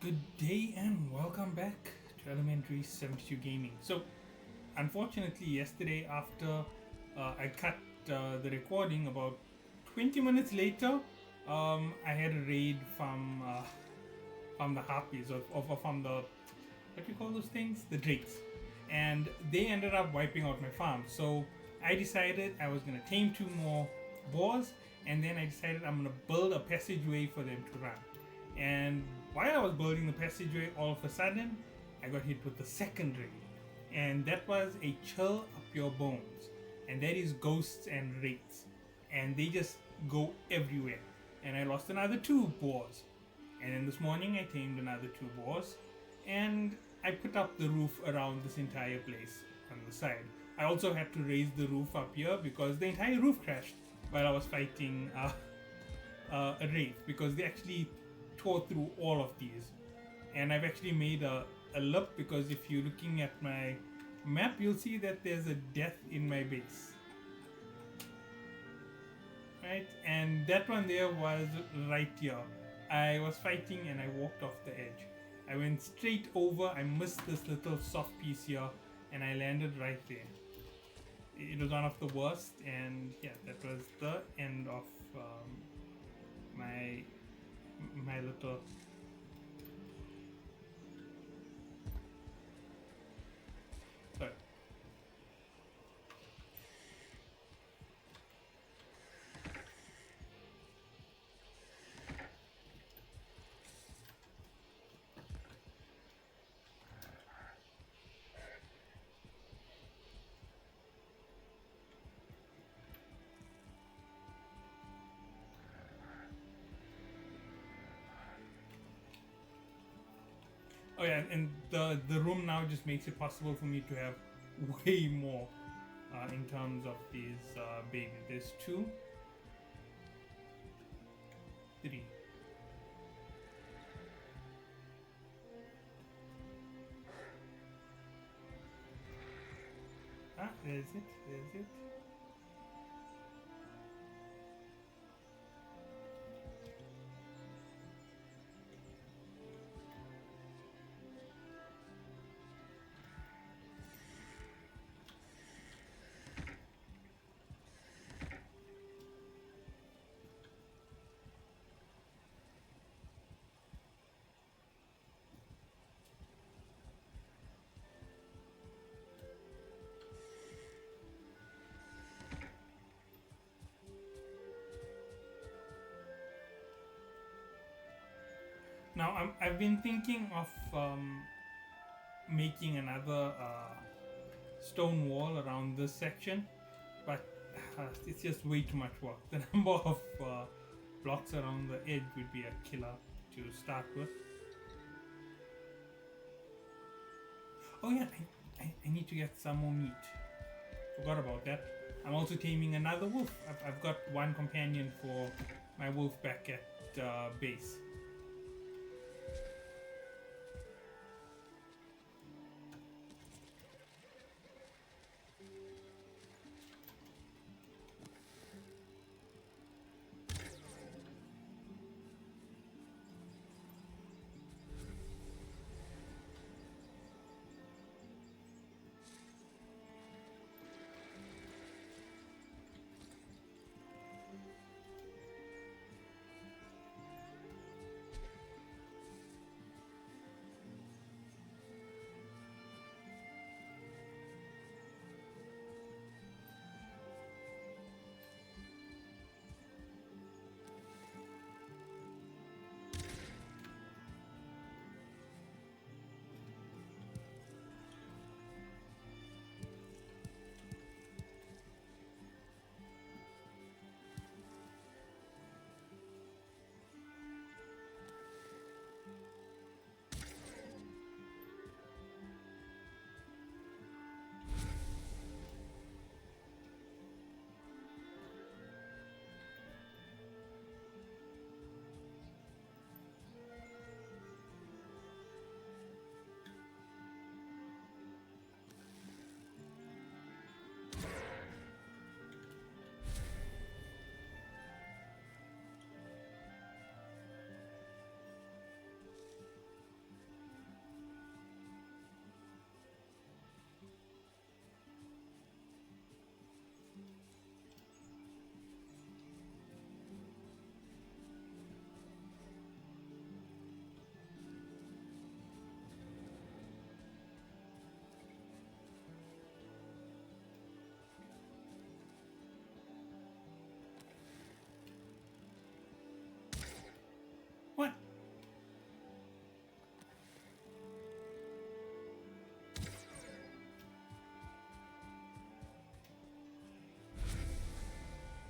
Good day and welcome back to Elementary 72 Gaming. So, unfortunately, yesterday after I cut the recording, about 20 minutes later, I had a raid from the harpies or from the what do you call those things? The drakes, and they ended up wiping out my farm. So I decided I was gonna tame two more boars, and then I decided I'm gonna build a passageway for them to run. And while I was building the passageway, all of a sudden, I got hit with the second raid, and that was a chill up your bones, and that is ghosts and wraiths, and they just go everywhere. And I lost another two boars, and then this morning I tamed another two boars, and I put up the roof around this entire place on the side. I also had to raise the roof up here because the entire roof crashed while I was fighting a wraith, because they actually tore through all of these. And I've actually made a lip, because if you're looking at my map, you'll see that there's a death in my base. Right? And that one there was right here. I was fighting and I walked off the edge. I went straight over, I missed this little soft piece here, and I landed right there. It was one of the worst, and yeah, that was the end of my my little. Sorry. Oh yeah, and the room now just makes it possible for me to have way more in terms of these babies. There's two, three. Ah, there's it. There's it. Now I've been thinking of making another stone wall around this section, but it's just way too much work. The number of blocks around the edge would be a killer to start with. Oh yeah, I need to get some more meat. Forgot about that. I'm also taming another wolf. I've got one companion for my wolf back at base.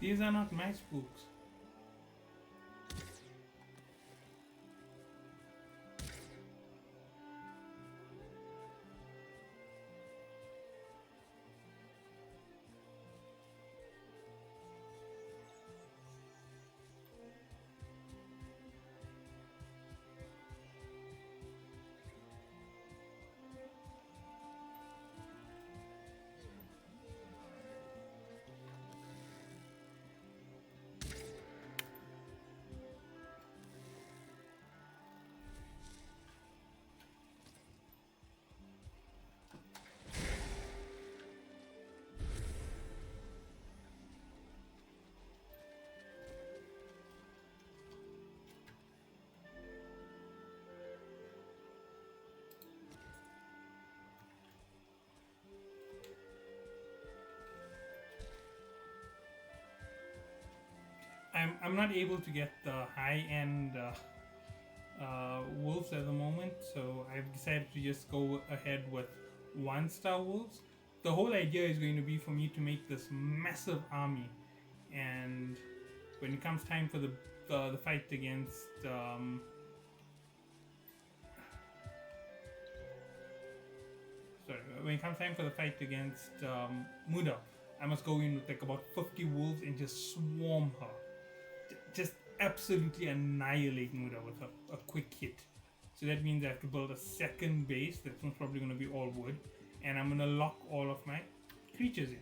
These are not my spooks. I'm not able to get the high end wolves at the moment, so I've decided to just go ahead with 1-star wolves. The whole idea is going to be for me to make this massive army, and when it comes time for the fight against when it comes time for the fight against Muda, I must go in with like about 50 wolves and just swarm her. Just absolutely annihilate Muda with a quick hit. So that means I have to build a second base that's most probably going to be all wood, and I'm going to lock all of my creatures in.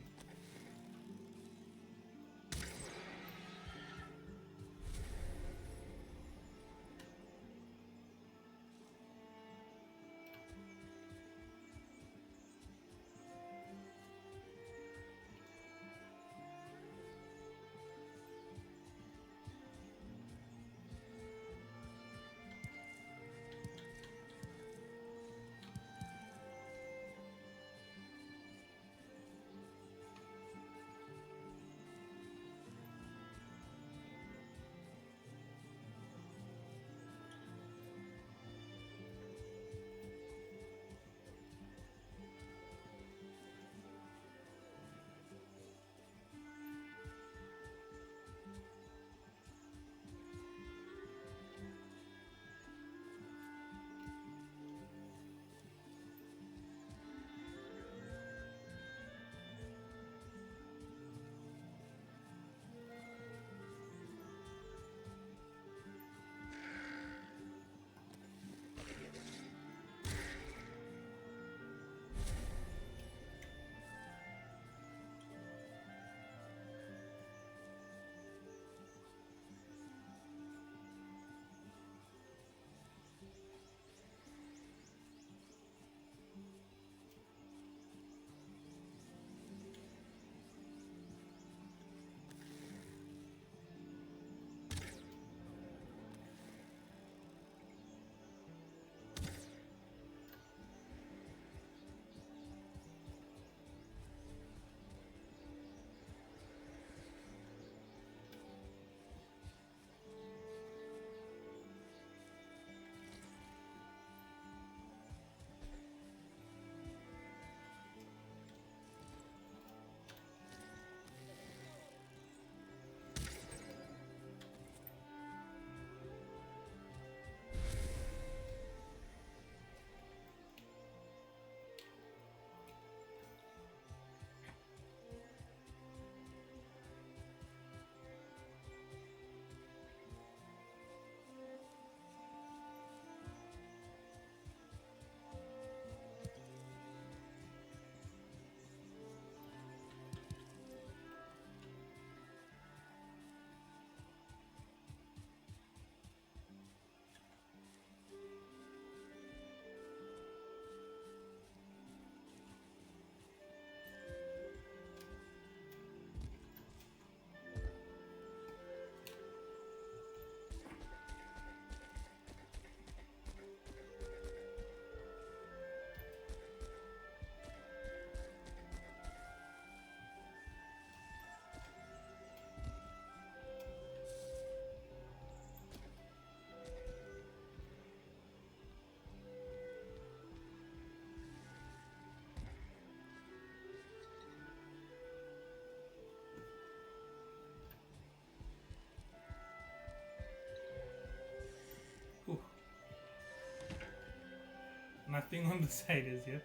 nothing on the side as yet.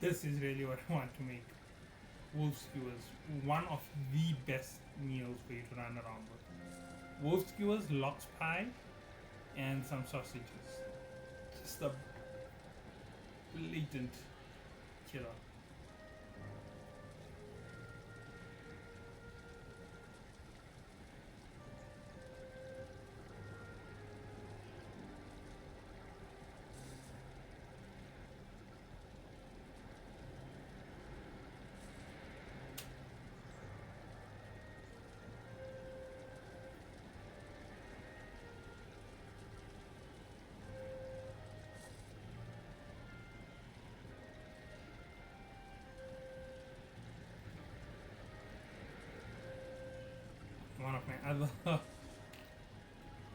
This is really what I want to make. Wolf skewers, one of the best meals for you to run around with. Wolf skewers, lox pie, and some sausages. Just a blatant killer. other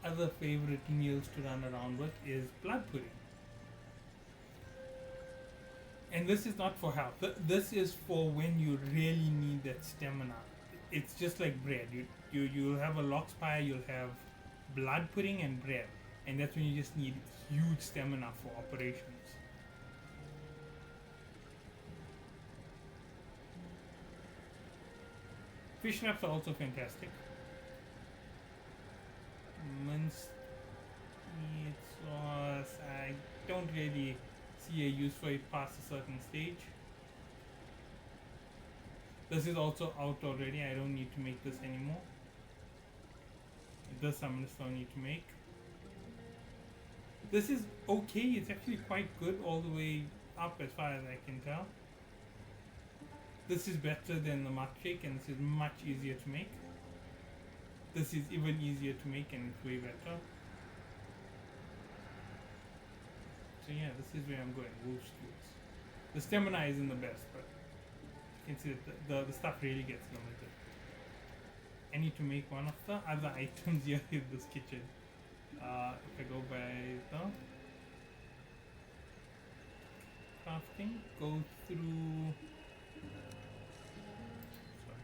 other favorite meals to run around with is blood pudding. And this is not for health. This is for when you really need that stamina. It's just like bread. You'll have a lox pie. You'll have blood pudding and bread, and that's when you just need huge stamina for operations. Fish wraps are also fantastic. Minced meat sauce. I don't really see a use for it past a certain stage. This is also out already. I don't need to make this anymore. This I'm still need to make. This is okay. It's actually quite good all the way up as far as I can tell. This is better than the mud shake, and this is much easier to make. This is even easier to make, and it's way better. So yeah, this is where I'm going. Wolf stews. The stamina isn't the best, but you can see that the stuff really gets limited. I need to make one of the other items here in this kitchen. If I go by the crafting, go through. Sorry.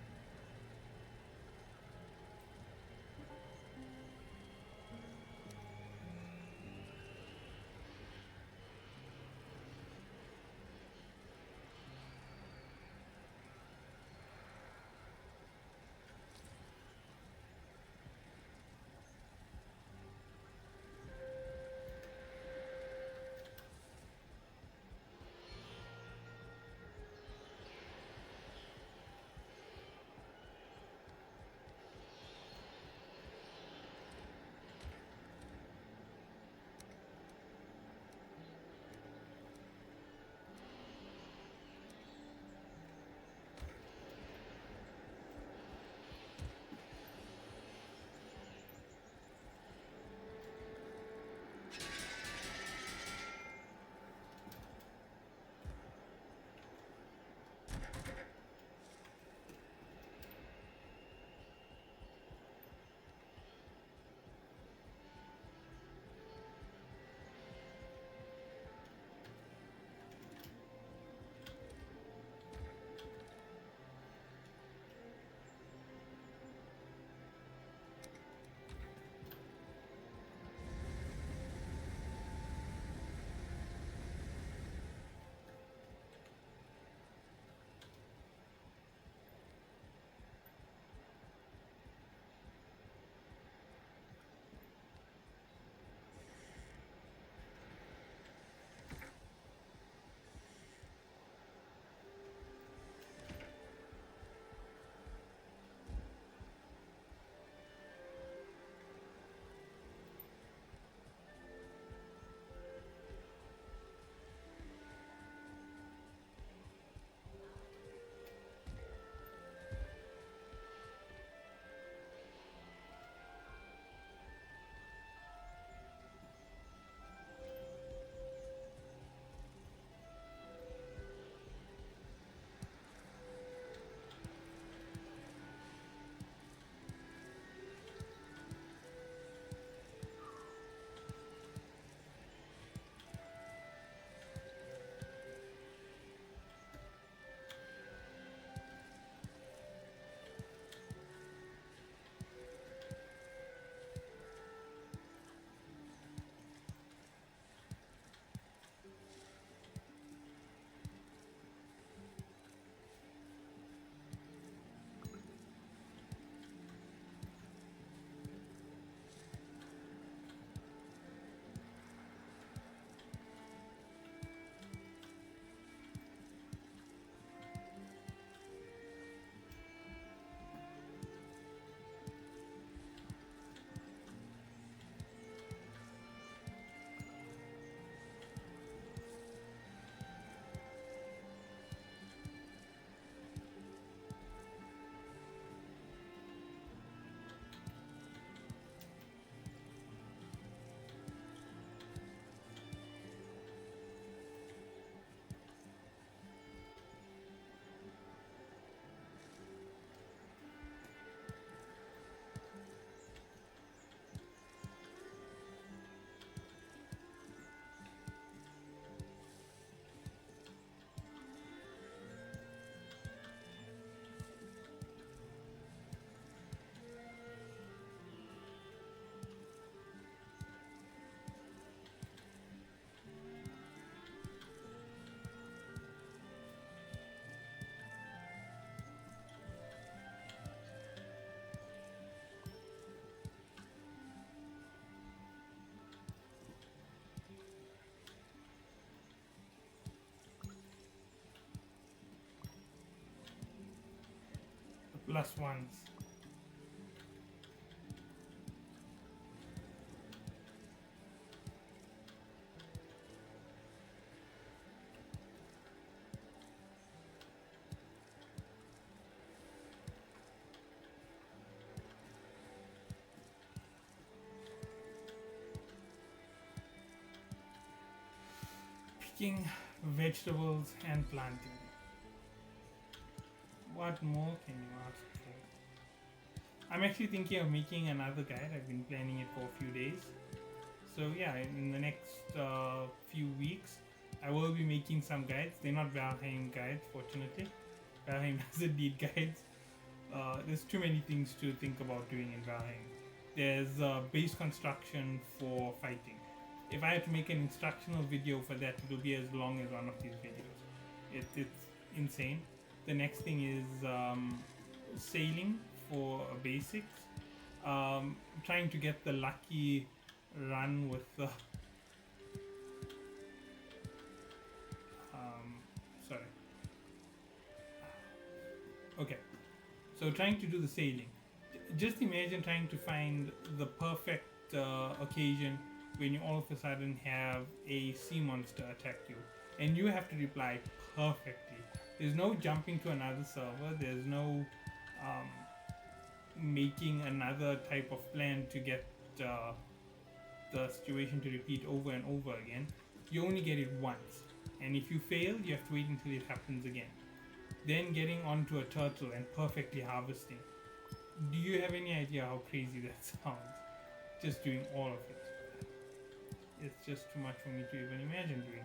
plus ones. Picking vegetables and planting. What more can you ask for? I'm actually thinking of making another guide. I've been planning it for a few days. So yeah, in the next few weeks, I will be making some guides. They're not Valheim guides, fortunately. Valheim doesn't need guides. There's too many things to think about doing in Valheim. There's base construction for fighting. If I had to make an instructional video for that, it will be as long as one of these videos. It's insane. The next thing is sailing for basics. Trying to get the lucky run with the sorry. Okay, so trying to do the sailing. Just imagine trying to find the perfect occasion when you all of a sudden have a sea monster attack you, and you have to reply perfectly. There's no jumping to another server. There's no making another type of plan to get the situation to repeat over and over again. You only get it once, and if you fail, you have to wait until it happens again. Then getting onto a turtle and perfectly harvesting. Do you have any idea how crazy that sounds? Just doing all of it. It's just too much for me to even imagine doing.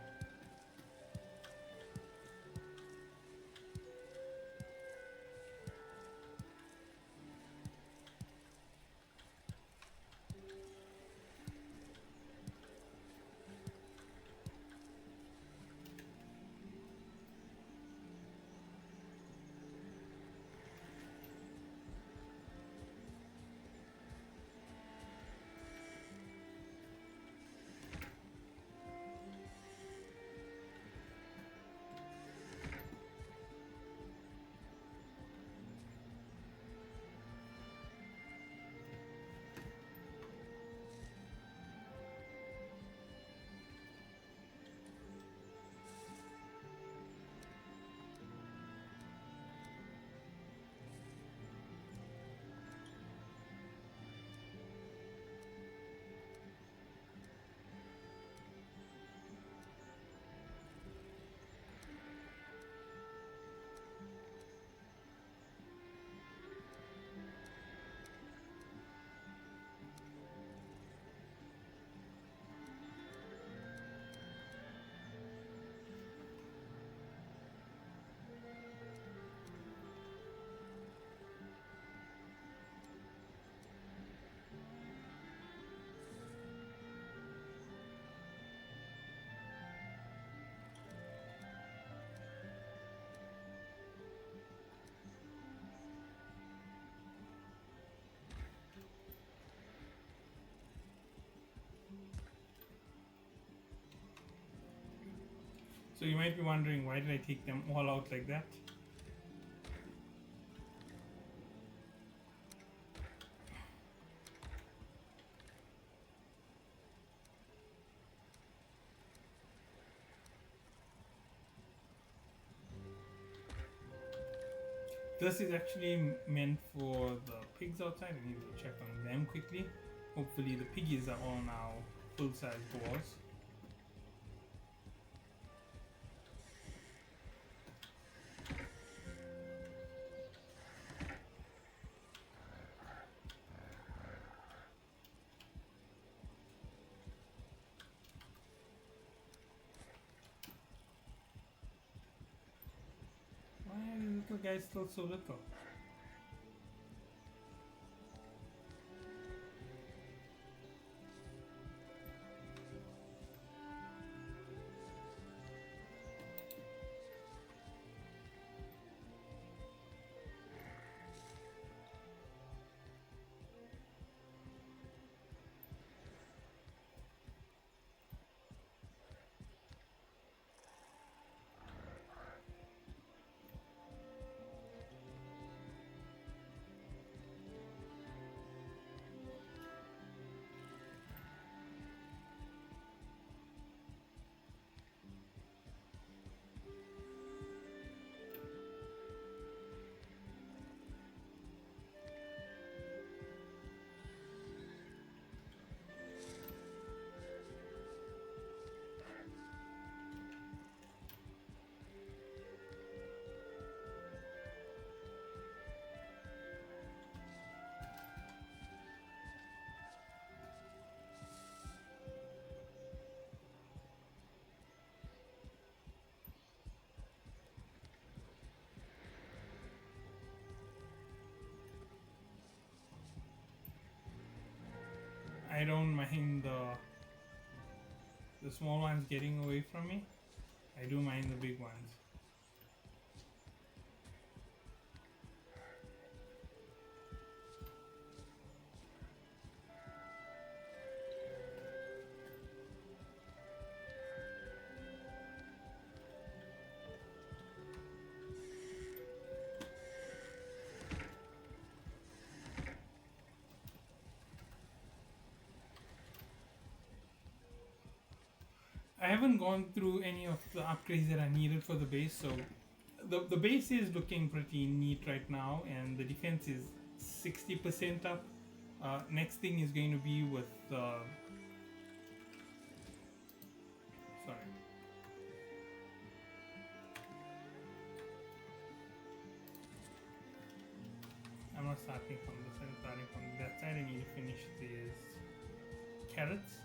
So you might be wondering, why did I take them all out like that? This is actually meant for the pigs outside. I need to check on them quickly. Hopefully the piggies are all now full-size boars. Why are these little guys still so little? I don't mind the small ones getting away from me. I do mind the big ones. I haven't gone through any of the upgrades that I needed for the base, so the base is looking pretty neat right now, and the defense is 60% up. Next thing is going to be with sorry. I'm not starting from this, I'm starting from that side. I need to finish these carrots.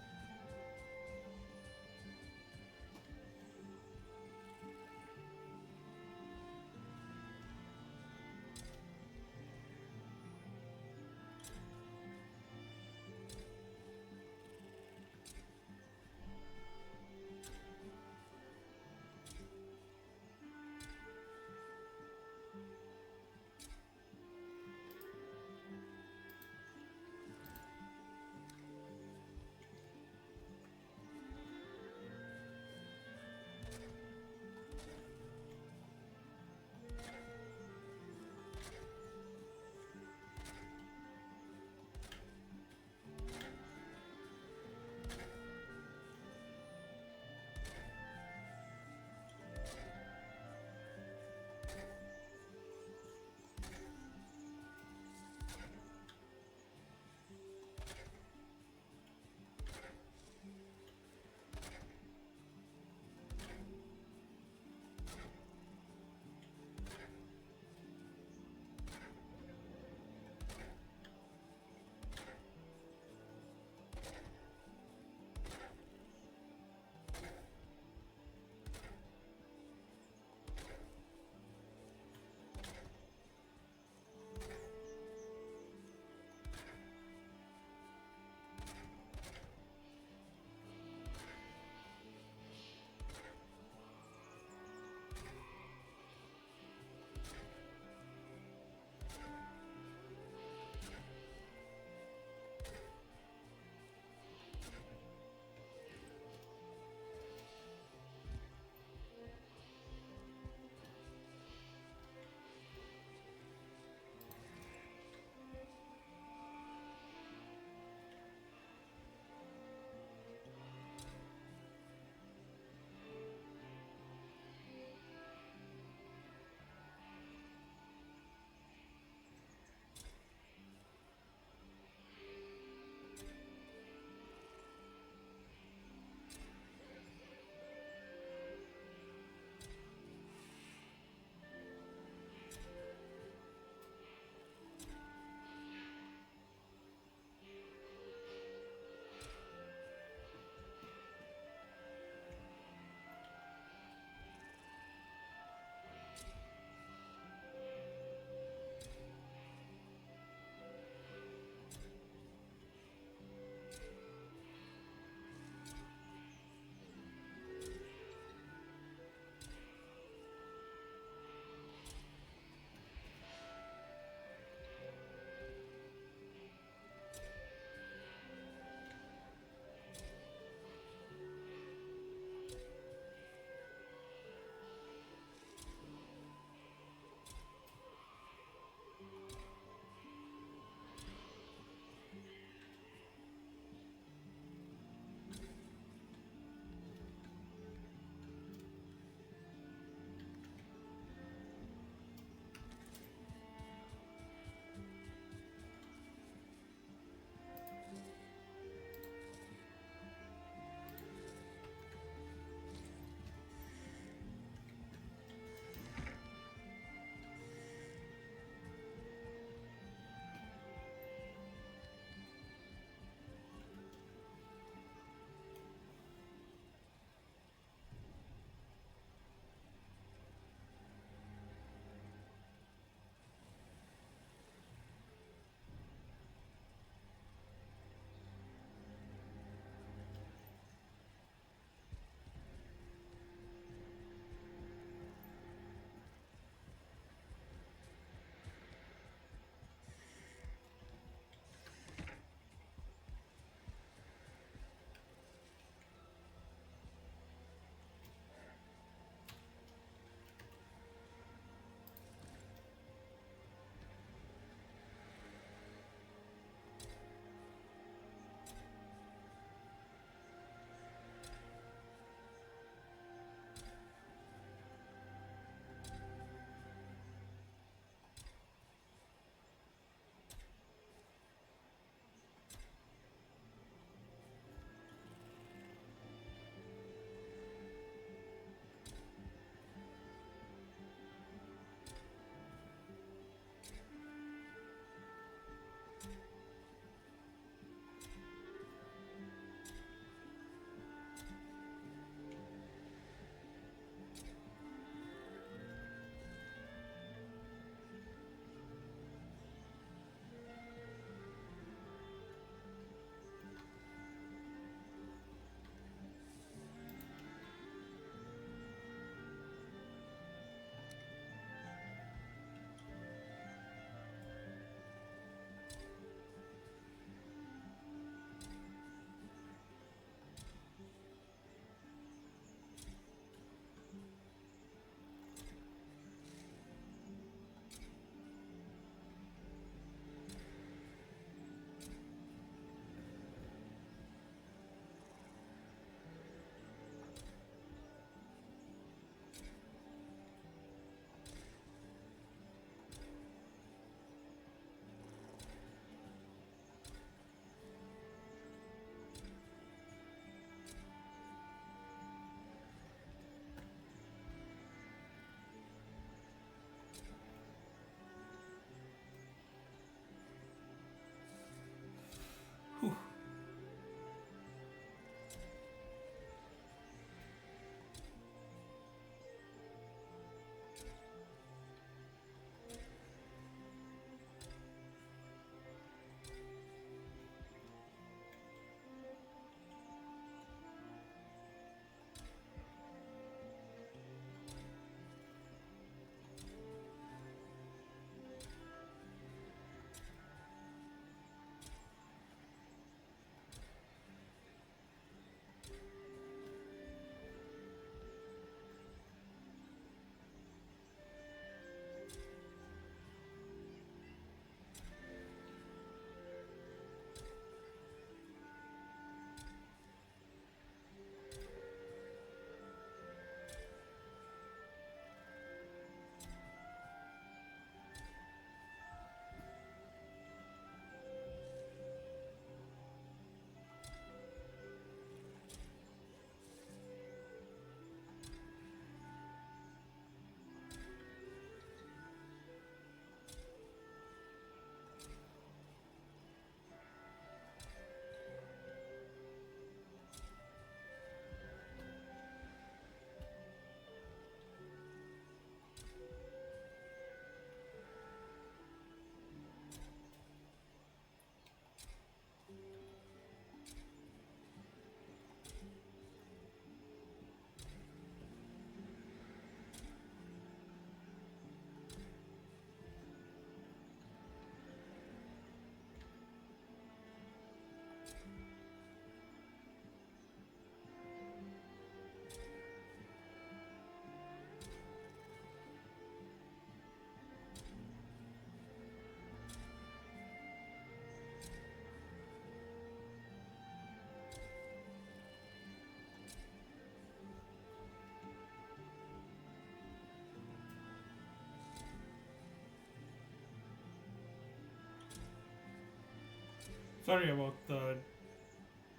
Sorry about the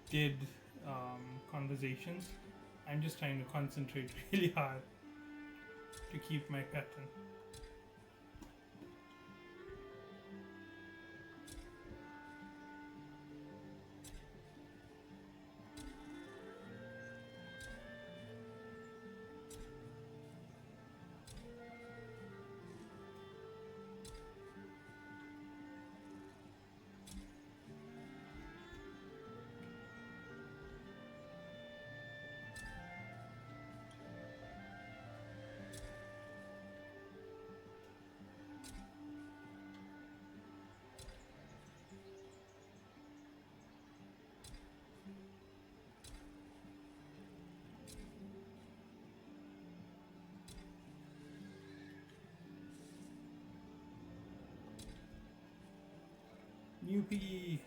dead conversations. I'm just trying to concentrate really hard to keep my pattern. New PE.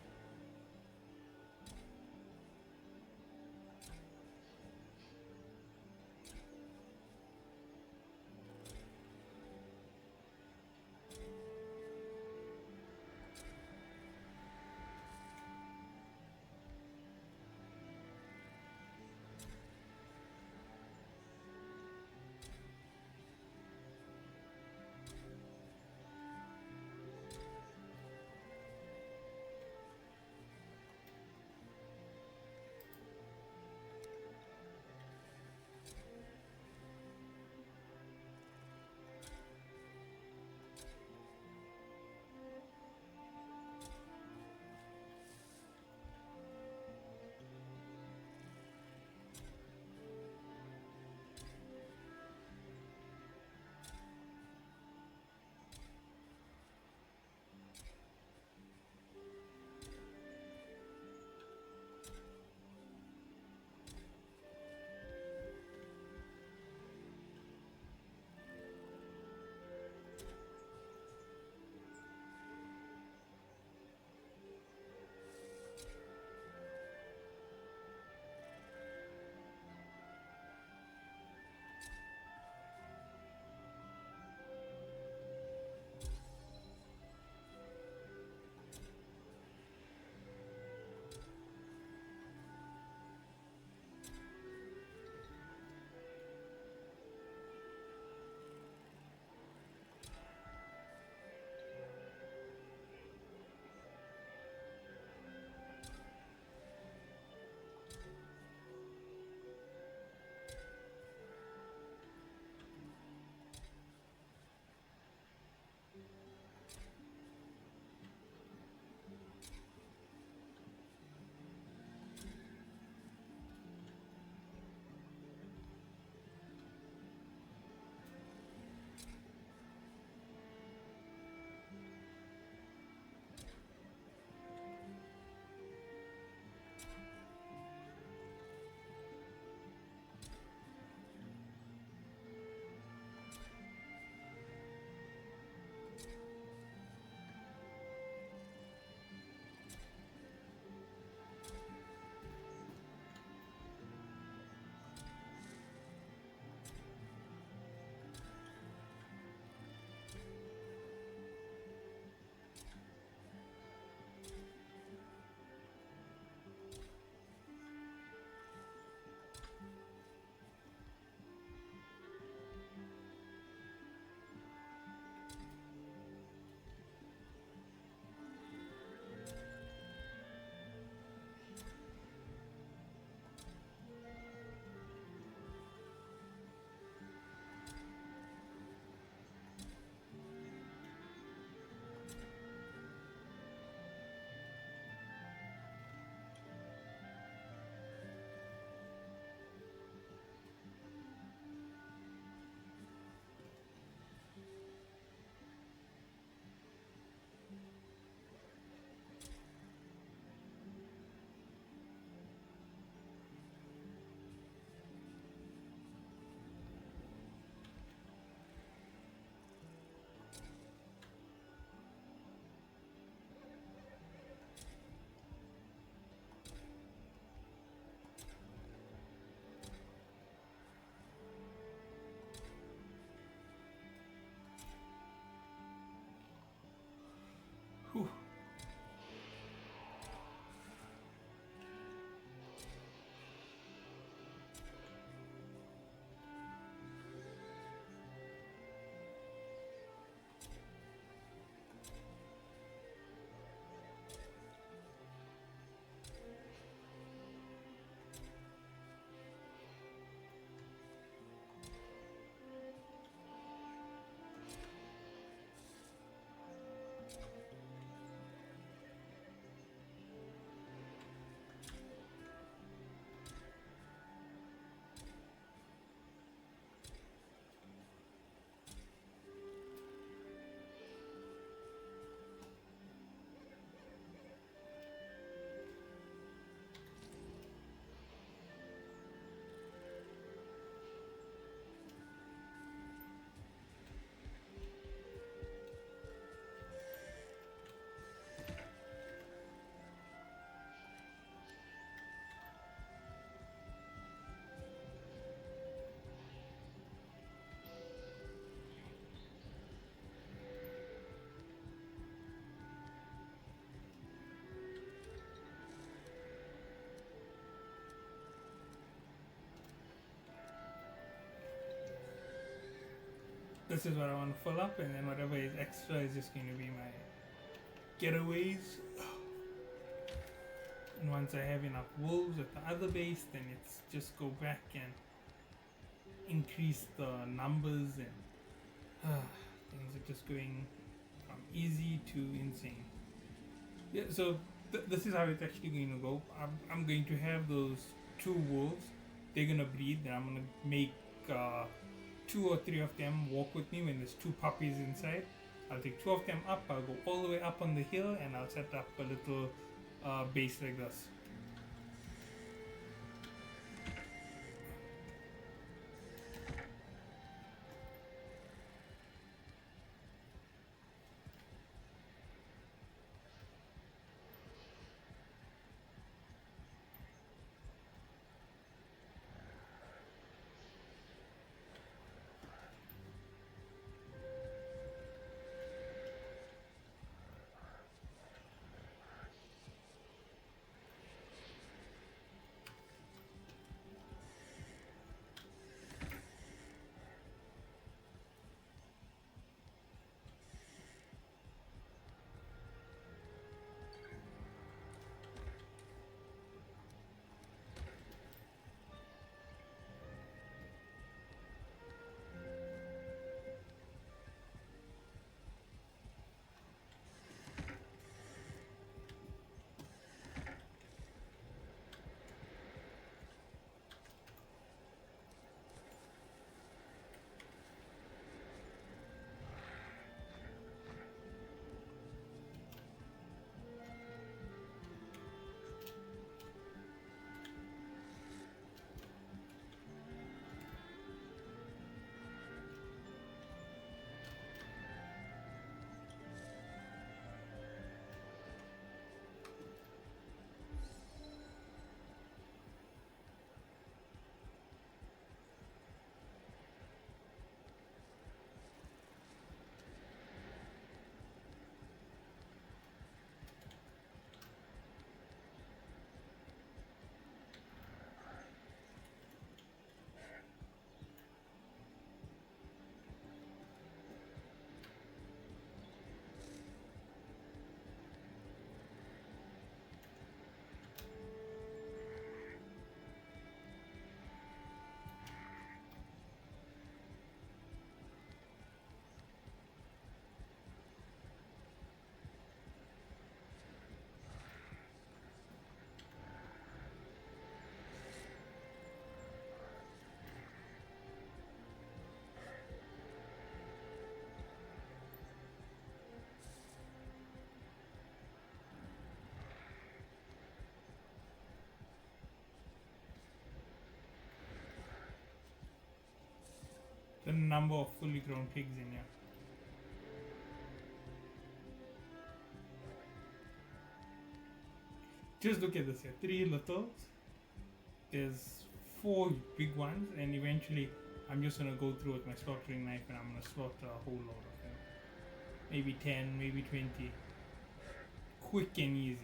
this is what I want to fill up, and then whatever is extra is just going to be my getaways. And once I have enough wolves at the other base, then it's just go back and increase the numbers, and things are just going from easy to insane. Yeah, so this is how it's actually going to go. I'm going to have those 2 wolves. They're going to breed, then I'm going to make 2 or 3 of them walk with me when there's 2 puppies inside. I'll take 2 of them up, I'll go all the way up on the hill, and I'll set up a little base like this. The number of fully grown pigs in here. Just look at this here. 3 littles. There's 4 big ones, and eventually I'm just gonna go through with my slaughtering knife and I'm gonna slaughter a whole lot of them. Maybe 10, maybe 20. Quick and easy.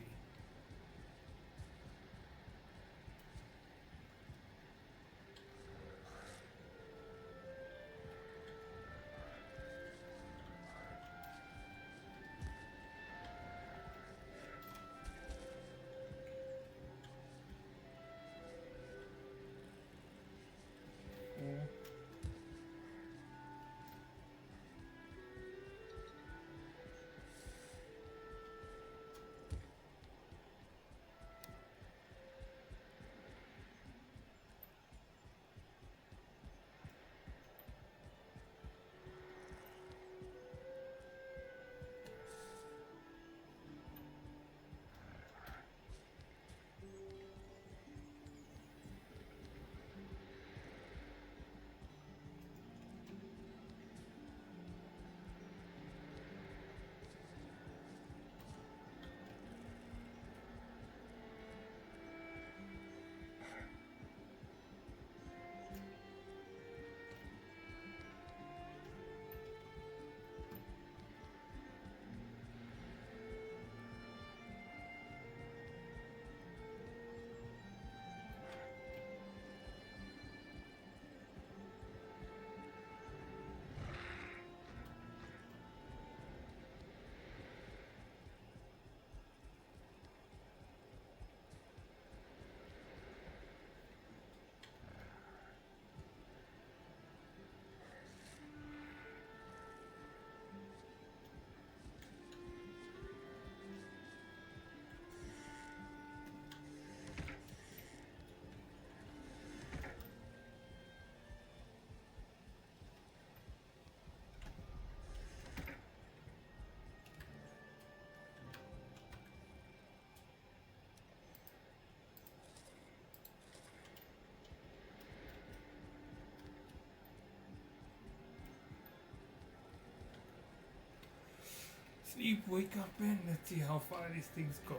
Sleep, wake up, and let's see how far these things go.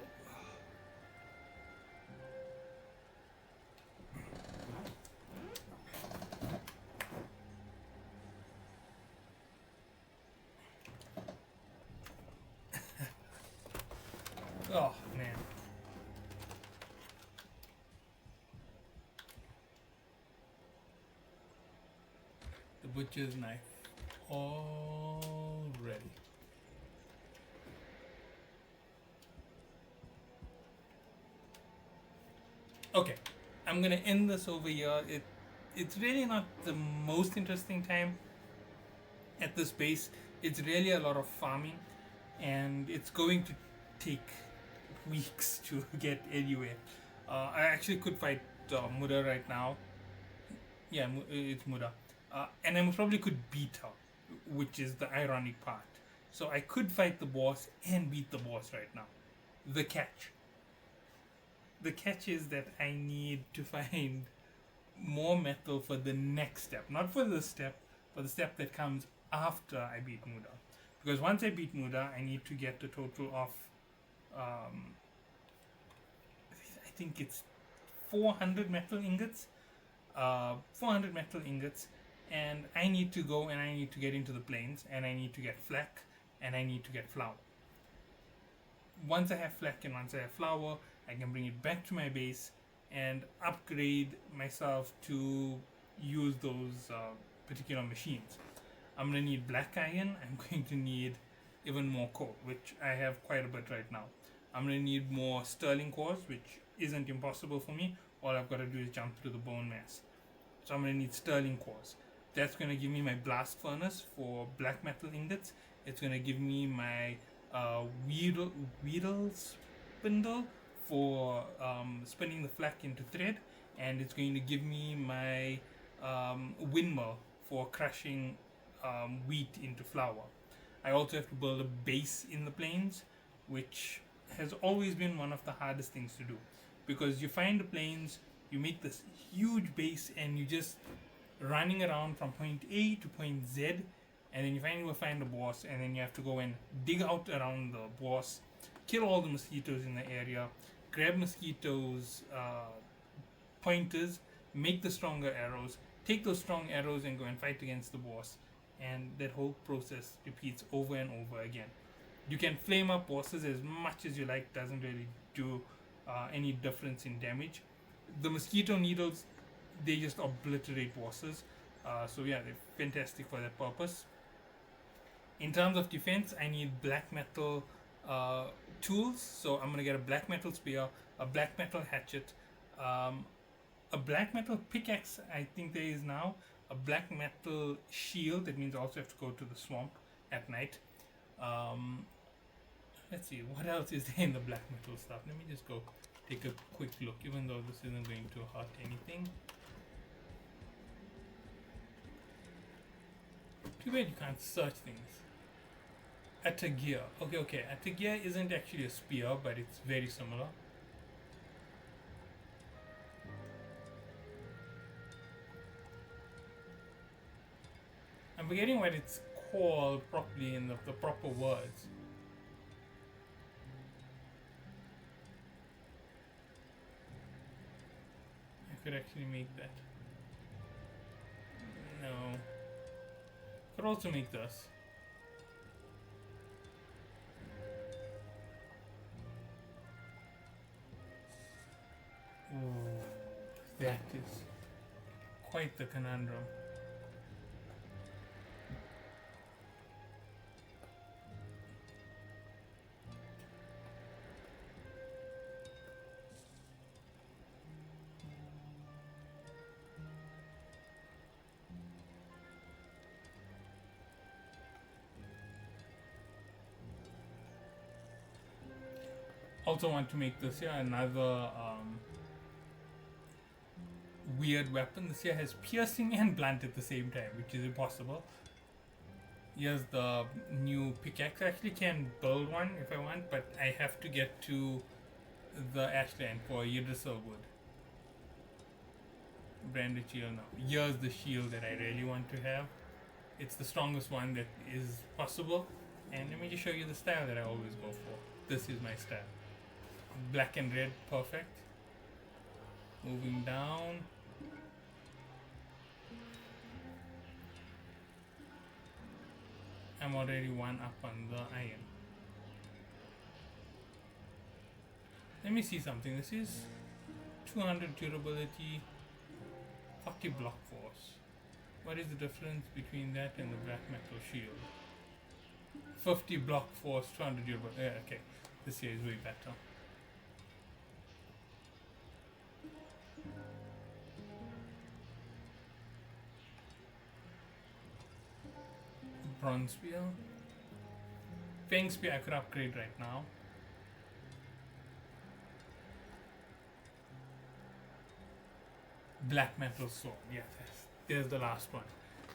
Oh man. The butcher's knife. All ready. Okay, I'm gonna end this over here. It's really not the most interesting time at this base. It's really a lot of farming, and it's going to take weeks to get anywhere. I actually could fight Muda right now. Yeah, it's Muda. And I probably could beat her, which is the ironic part. So I could fight the boss and beat the boss right now. The catch. The catch is that I need to find more metal for the next step. Not for this step, for the step that comes after I beat Muda. Because once I beat Muda, I need to get a total of I think it's 400 metal ingots. 400 metal ingots, and I need to go and I need to get into the plains, and I need to get flak, and I need to get flour. Once I have flak and once I have flour, I can bring it back to my base and upgrade myself to use those particular machines. I'm going to need black iron. I'm going to need even more coal, which I have quite a bit right now. I'm going to need more sterling cores, which isn't impossible for me. All I've got to do is jump through the bone mass. So I'm going to need sterling cores. That's going to give me my blast furnace for black metal ingots. It's going to give me my wheedle spindle for spinning the flak into thread. And it's going to give me my windmill for crushing wheat into flour. I also have to build a base in the plains, which has always been one of the hardest things to do. Because you find the plains, you make this huge base, and you just running around from point A to point Z, and then you finally find the boss, and then you have to go and dig out around the boss, kill all the mosquitoes in the area, grab mosquitoes' pointers, make the stronger arrows, take those strong arrows and go and fight against the boss, and that whole process repeats over and over again. You can flame up bosses as much as you like, doesn't really do any difference in damage. The mosquito needles, they just obliterate bosses. So yeah, they're fantastic for that purpose. In terms of defense, I need black metal tools. So I'm gonna get a black metal spear, a black metal hatchet, a black metal pickaxe. I think there is now a black metal shield. That means I also have to go to the swamp at night. Let's see, what else is there in the black metal stuff? Let me just go take a quick look, even though this isn't going to hurt anything. Too bad you can't search things. Atagear. Okay. Atagear isn't actually a spear, but it's very similar. I'm forgetting what it's called properly in the proper words. Could actually make that. No. Could also make this. Ooh, that is quite the conundrum. Also want to make this here another weird weapon. This here has piercing and blunt at the same time, which is impossible. Here's the new pickaxe. I actually can build one if I want, but I have to get to the ashland for Yggdrasil wood. Branded shield now. Here's the shield that I really want to have. It's the strongest one that is possible. And let me just show you the style that I always go for. This is my style. Black and red, perfect. Moving down. I'm already one up on the iron. Let me see something. This is 200 durability, 40 block force. What is the difference between that and the black metal shield? 50 block force, 200 durability. Yeah, okay. This here is way better. Bronze spear. Fang spear I could upgrade right now. Black metal sword. Yeah, there's the last one.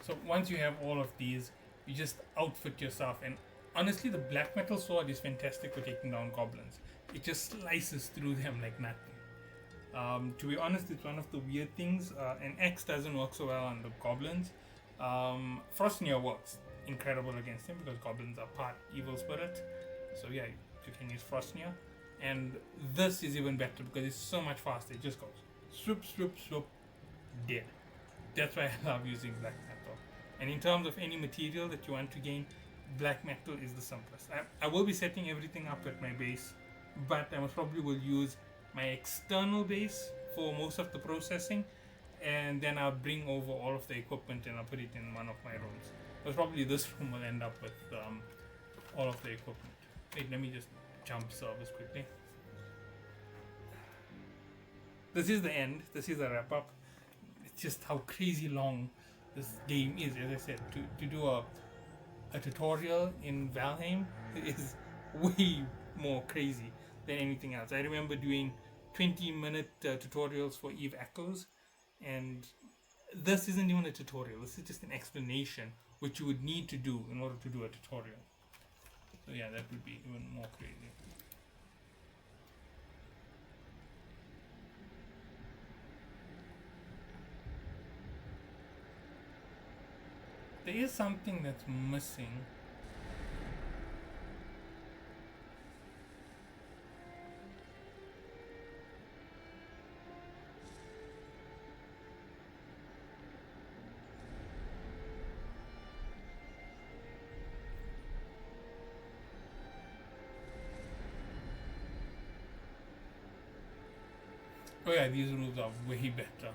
So once you have all of these, you just outfit yourself. And honestly, the black metal sword is fantastic for taking down goblins. It just slices through them like nothing. To be honest, it's one of the weird things. An axe doesn't work so well on the goblins. Frostnir works incredible against him because goblins are part evil spirit. So yeah, you can use Frostnir. And this is even better because it's so much faster. It just goes swoop, swoop, swoop, dead. That's why I love using black metal. And in terms of any material that you want to gain, black metal is the simplest. I will be setting everything up at my base, but I most probably will use my external base for most of the processing, and then I'll bring over all of the equipment and I'll put it in one of my rooms. Most probably this room will end up with all of the equipment. Wait, let me just jump servers quickly. This is the end. This is a wrap up. It's just how crazy long this game is. As I said, to do a tutorial in Valheim is way more crazy than anything else. I remember doing 20-minute tutorials for Eve Echoes, and this isn't even a tutorial. This is just an explanation which you would need to do in order to do a tutorial. So yeah, that would be even more crazy. There is something that's missing. Oh yeah, these rules are way better.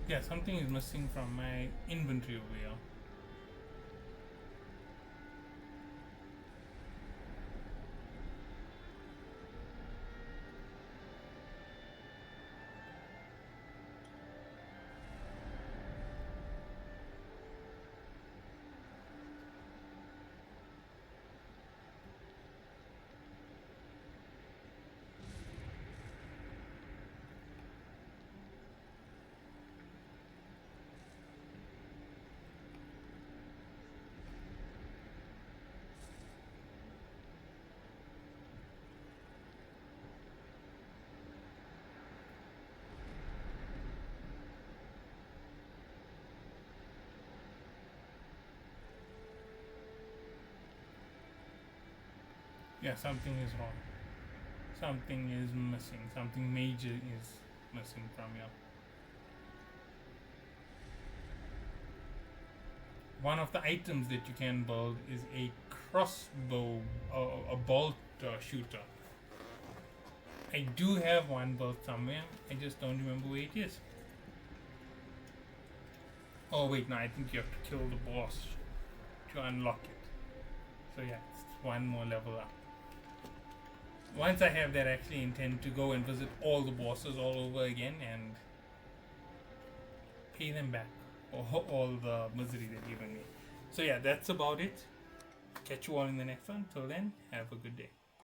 Yeah, something is missing from my inventory over here. Yeah, something is wrong. Something is missing. Something major is missing from here. One of the items that you can build is a crossbow, a bolt shooter. I do have one built somewhere. I just don't remember where it is. Oh wait, no, I think you have to kill the boss to unlock it. So yeah, it's one more level up. Once I have that, I actually intend to go and visit all the bosses all over again and pay them back for all the misery they've given me. So yeah, that's about it. Catch you all in the next one. Till then, have a good day.